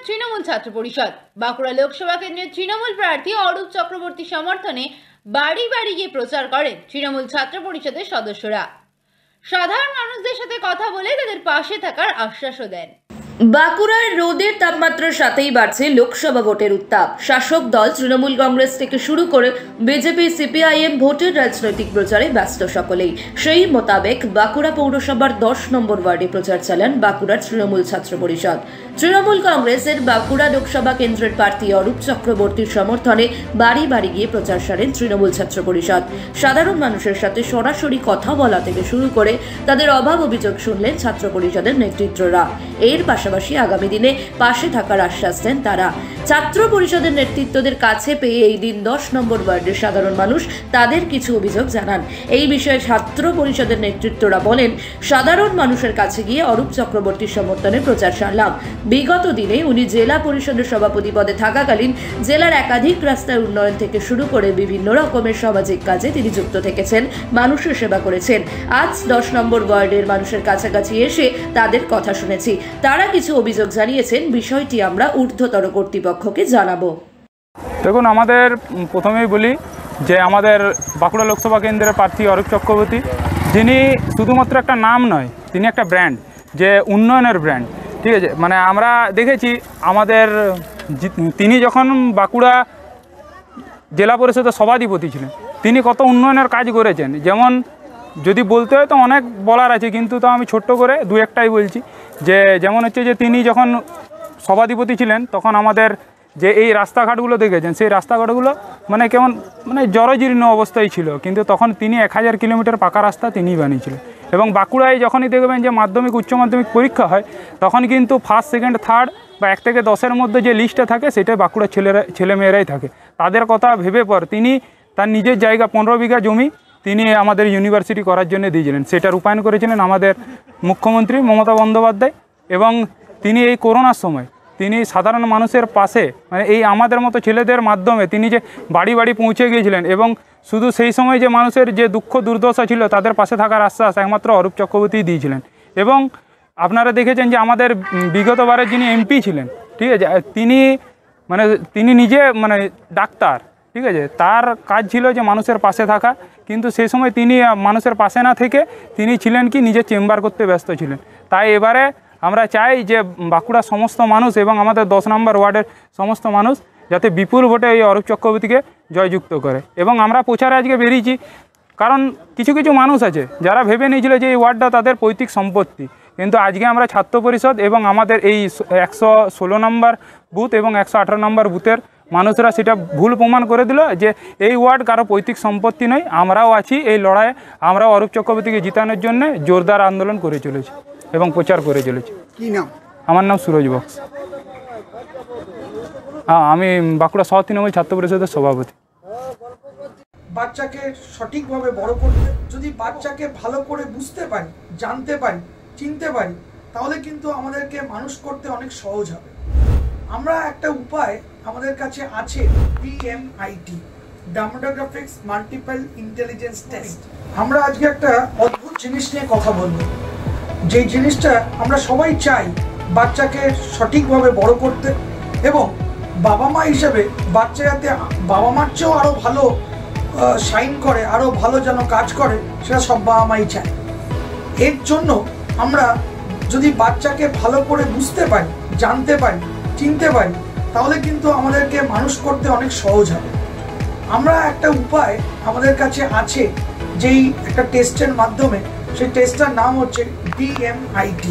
তৃণমূল ছাত্র পরিষদ বাঁকুড়া লোকসভা কেন্দ্রের তৃণমূল প্রার্থী অরূপ চক্রবর্তী সমর্থনে বাড়ি বাড়ি গিয়ে প্রচার করেন তৃণমূল ছাত্র পরিষদের সদস্যরা। সাধারণ মানুষদের সাথে কথা বলে তাদের পাশে থাকার আশ্বাসও দেন। বাঁকুড়ার রোদের তাপমাত্রার সাথেই বাড়ছে লোকসভা ভোটের উত্তাপ। শাসক দল তৃণমূল কংগ্রেস থেকে শুরু করে বিজেপি, সিপিআইএম ভোটের রাজনৈতিক প্রচারে ব্যস্ত সকলেই। সেই মোতাবেক বাঁকুড়া পৌরসভার 10 নম্বর ওয়ার্ডে প্রচার চালান বাঁকুড়ার তৃণমূল ছাত্র পরিষদ। তৃণমূল কংগ্রেসের বাঁকুড়া লোকসভা কেন্দ্রের প্রার্থী অরূপ চক্রবর্তীর সমর্থনে বাড়ি বাড়ি গিয়ে প্রচার সারেন তৃণমূল ছাত্র পরিষদ। সাধারণ মানুষের সাথে সরাসরি কথা বলা থেকে শুরু করে তাদের অভাব অভিযোগ শুনলেন ছাত্র পরিষদের নেতৃত্বরা। এর পাশাপাশি আগামী দিনে পাশে থাকার আশ্বাস দেন তারা। ছাত্র পরিষদের নেতৃত্বদের কাছে পেয়ে এই দিন 10 নম্বর ওয়ার্ডের সাধারণ মানুষ তাদের কিছু অভিযোগ জানান। এই বিষয়ে ছাত্র পরিষদের নেতৃত্বরা বলেন, সাধারণ মানুষের কাছে গিয়ে অরূপ চক্রবর্তীর সমর্থনে প্রচার সারলাম। বিগত দিনে উনি জেলা পরিষদের সভাপতি পদে থাকাকালীন জেলার একাধিক রাস্তার উন্নয়ন থেকে শুরু করে বিভিন্ন রকমের সামাজিক কাজে তিনি যুক্ত থেকেছেন, মানুষের সেবা করেছেন। আজ 10 নম্বর ওয়ার্ডের মানুষের কাছাকাছি এসে তাদের কথা শুনেছি। তারা কিছু অভিযোগ জানিয়েছেন, বিষয়টি আমরা ঊর্ধ্বতর কর্তৃপক্ষকে জানাবো। দেখুন, আমাদের প্রথমেই বলি যে আমাদের বাঁকুড়া লোকসভা কেন্দ্রের প্রার্থী অরূপ চক্রবর্তী, যিনি শুধুমাত্র একটা নাম নয়, তিনি একটা ব্র্যান্ড, যে উন্নয়নের ব্র্যান্ড। ঠিক আছে, মানে আমরা দেখেছি আমাদের তিনি যখন বাঁকুড়া জেলা পরিষদের সভাধিপতি ছিলেন, তিনি কত উন্নয়নের কাজ করেছেন। যেমন যদি বলতে হয় তো অনেক বলার আছে, কিন্তু তো আমি ছোট্ট করে দু একটাই বলছি। যে যেমন হচ্ছে যে তিনি যখন সভাধিপতি ছিলেন তখন আমাদের যে এই রাস্তাঘাটগুলো দেখেছেন, সেই রাস্তাঘাটগুলো মানে কেমন মানে জরাজীর্ণ অবস্থায় ছিল, কিন্তু তখন তিনি 1000 কিলোমিটার পাকা রাস্তা তিনিই বানিয়েছিলেন। এবং বাঁকুড়ায় যখনই দেখবেন যে মাধ্যমিক উচ্চ মাধ্যমিক পরীক্ষা হয়, তখন কিন্তু ফার্স্ট, সেকেন্ড, থার্ড বা 1 থেকে 10-এর মধ্যে যে লিস্টে থাকে সেটাই বাঁকুড়ার ছেলেমেয়েরাই থাকে। তাদের কথা ভেবে পর তিনি তার নিজের জায়গা 15 বিঘা জমি তিনি আমাদের ইউনিভার্সিটি করার জন্য দিয়েছিলেন। সেটা রূপায়ণ করেছিলেন আমাদের মুখ্যমন্ত্রী মমতা বন্দ্যোপাধ্যায়। এবং তিনি এই করোনার সময় তিনি সাধারণ মানুষের পাশে, মানে এই আমাদের মতো ছেলেদের মাধ্যমে তিনি যে বাড়ি বাড়ি পৌঁছে গিয়েছিলেন, এবং শুধু সেই সময় যে মানুষের যে দুঃখ দুর্দশা ছিল তাদের পাশে থাকার আশ্বাস একমাত্র অরূপ চক্রবর্তী দিয়েছিলেন। এবং আপনারা দেখেছেন যে আমাদের বিগতবারের যিনি এমপি ছিলেন, ঠিক আছে, তিনি নিজে মানে ডাক্তার, ঠিক আছে, তার কাজ ছিল যে মানুষের পাশে থাকা, কিন্তু সেই সময় তিনি মানুষের পাশে না থেকে তিনি ছিলেন কি নিজের চেম্বার করতে ব্যস্ত ছিলেন। তাই এবারে আমরা চাই যে বাঁকুড়ার সমস্ত মানুষ এবং আমাদের 10 নম্বর ওয়ার্ডের সমস্ত মানুষ যাতে বিপুল ভোটে এই অরূপ চক্রবর্তীকে জয়যুক্ত করে। এবং আমরা প্রচারে আজকে বেরিয়েছি কারণ কিছু কিছু মানুষ আছে যারা ভেবে নিয়েছিল যে এই ওয়ার্ডটা তাদের পৈতৃক সম্পত্তি, কিন্তু আজকে আমরা ছাত্র পরিষদ এবং আমাদের এই 116 নম্বর বুথ এবং 118 নম্বর বুথের মানুষরা সেটা ভুল প্রমাণ করে দিল যে এই ওয়ার্ড কারো পৈতৃক সম্পত্তি নয়। আমরাও আছি এই লড়াইয়ে, আমরাও অরূপ চক্রবর্তীকে জিতানোর জন্য জোরদার আন্দোলন করে চলেছি এবং প্রচার করে চলেছি। কি নাম? আমার নাম সুরজ বক্স। হ্যাঁ, আমি বাঁকুড়া শহর তৃণমূল ছাত্র পরিষদের সভাপতি। বাচ্চাকে সঠিকভাবে বড় করতে, যদি বাচ্চাকে ভালো করে বুঝতে পারি, জানতে পারি, চিনতে পারি, তাহলে কিন্তু আমাদেরকে মানুষ করতে অনেক সহজ হবে। আমরা একটা উপায় আমাদের কাছে আছে, DMIT, demographics multiple intelligence test. আমরা আজকে একটা অদ্ভুত জিনিস নিয়ে কথা বলবো, যে জিনিসটা আমরা সবাই চাই বাচ্চাকে সঠিকভাবে বড় করতে, এবং বাবা মা হিসেবে বাচ্চা যাতে বাবা মার চেয়েও আরও ভালো শাইন করে, আরও ভালো যেন কাজ করে, সেটা সব বাবা মাই চায়। এর জন্য আমরা যদি বাচ্চাকে ভালো করে বুঝতে পারি, জানতে পারি, চিনতে পারি, তাহলে কিন্তু আমাদেরকে মানুষ করতে অনেক সহজ হবে। আমরা একটা উপায় আমাদের কাছে আছে, যেই একটা টেস্টের মাধ্যমে, সেই টেস্টটার নাম হচ্ছে DMIT,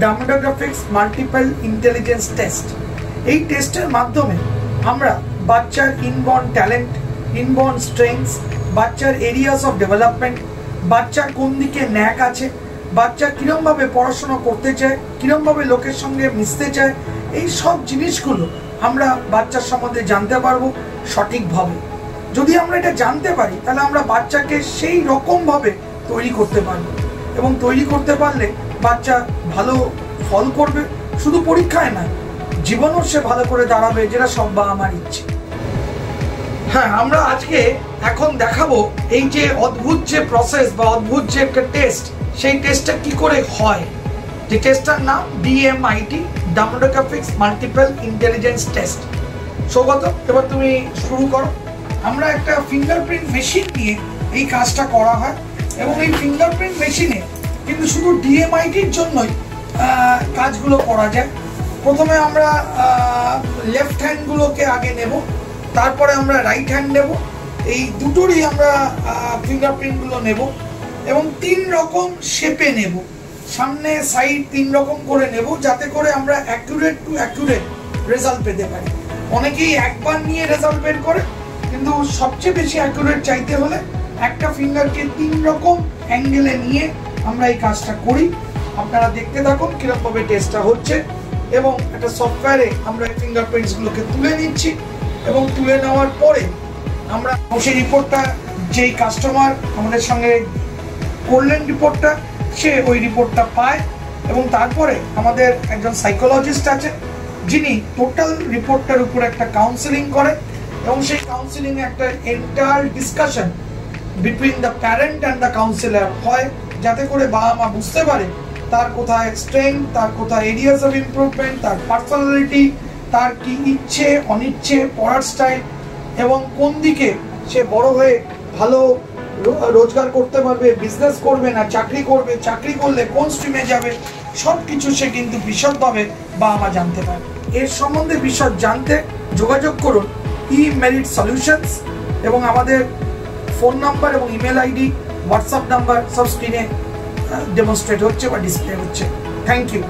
demographics multiple intelligence test. এই টেস্টের মাধ্যমে আমরা বাচ্চার ইনবর্ন ট্যালেন্ট, ইনবর্ন স্ট্রেংথস, বাচ্চার এরিয়াস অফ ডেভেলপমেন্ট, বাচ্চার কোন দিকে ন্যাক আছে, বাচ্চা কিরমভাবে পড়াশোনা করতে চায়, কিরমভাবে লোকের সঙ্গে মিশতে চায়, এই সব জিনিসগুলো আমরা বাচ্চার সম্বন্ধে জানতে পারবো সঠিকভাবে। যদি আমরা এটা জানতে পারি, তাহলে আমরা বাচ্চাকে সেই রকমভাবে তৈরি করতে পারবো, এবং তৈরি করতে পারলে বাচ্চা ভালো ফল করবে, শুধু পরীক্ষায় না, জীবনও সে ভালো করে দাঁড়াবে, যেটা সব বাবা মার ইচ্ছে। হ্যাঁ, আমরা আজকে এখন দেখাবো এই যে অদ্ভুত যে প্রসেস বা অদ্ভুত যে একটা টেস্ট, সেই টেস্টটা কি করে হয়। যে টেস্টটার নাম DMIT, dermatoglyphics multiple intelligence test. Saugata, এবার তুমি শুরু করো। আমরা একটা ফিঙ্গারপ্রিন্ট মেশিন নিয়ে এই কাজটা করা হয় এবং এই ফিঙ্গারপ্রিন্ট মেশিনে কিন্তু শুধু ডিএমআইটির জন্যই কাজগুলো করা যায়। প্রথমে আমরা লেফট হ্যান্ডগুলোকে আগে নেব, তারপরে আমরা রাইট হ্যান্ড নেব। এই দুটোরই আমরা ফিঙ্গারপ্রিন্টগুলো নেব এবং 3 রকম শেপে নেব, সামনে সাইড 3 রকম করে নেব, যাতে করে আমরা অ্যাকুরেট টু অ্যাকুরেট রেজাল্ট পেতে পারি। অনেকেই একবার নিয়ে রেজাল্ট বের করে, কিন্তু সবচেয়ে বেশি অ্যাকুরেট চাইতে হলে একটা ফিঙ্গারকে 3 রকম অ্যাঙ্গেলে নিয়ে আমরা এই কাজটা করি। আপনারা দেখতে থাকুন কিরকমভাবে টেস্টটা হচ্ছে এবং একটা সফটওয়্যারে আমরা এই ফিঙ্গারপ্রিন্টসগুলোকে তুলে নিচ্ছি এবং তুলে নেওয়ার পরে আমরা সেই রিপোর্টটা যেই কাস্টমার আমাদের সঙ্গে করলেন রিপোর্টটা, সে ওই রিপোর্টটা পায় এবং তারপরে আমাদের একজন সাইকোলজিস্ট আছে যিনি টোটাল রিপোর্টটার উপর একটা কাউন্সেলিং করে এবং সেই কাউন্সেলিংয়ে একটা entire discussion between the parent and the councillor হয়, যাতে করে বাবা মা বুঝতে পারে তার কোথায় স্ট্রেংথ, তার কোথায় এরিয়াস অফ ইমপ্রুভমেন্ট, তার পার্সোনালিটি, তার কি ইচ্ছে অনিচ্ছে, পড়ার স্টাইল এবং কোন দিকে সে বড় হয়ে ভালো রোজগার করতে পারবে, বিজনেস করবে না চাকরি করবে, চাকরি করলে কোন স্ট্রিমে যাবে, সব কিছু সে কিন্তু বিশদভাবে বাবা মা জানতে পারে। এর সম্বন্ধে বিশদ জানতে যোগাযোগ করুন ই-মেরিট সলিউশনস এবং আমাদের ফোন নাম্বার এবং ইমেল আইডি, হোয়াটসঅ্যাপ নাম্বার সব স্ক্রিনে ডেমনস্ট্রেট হচ্ছে বা ডিসপ্লে হচ্ছে। Thank you.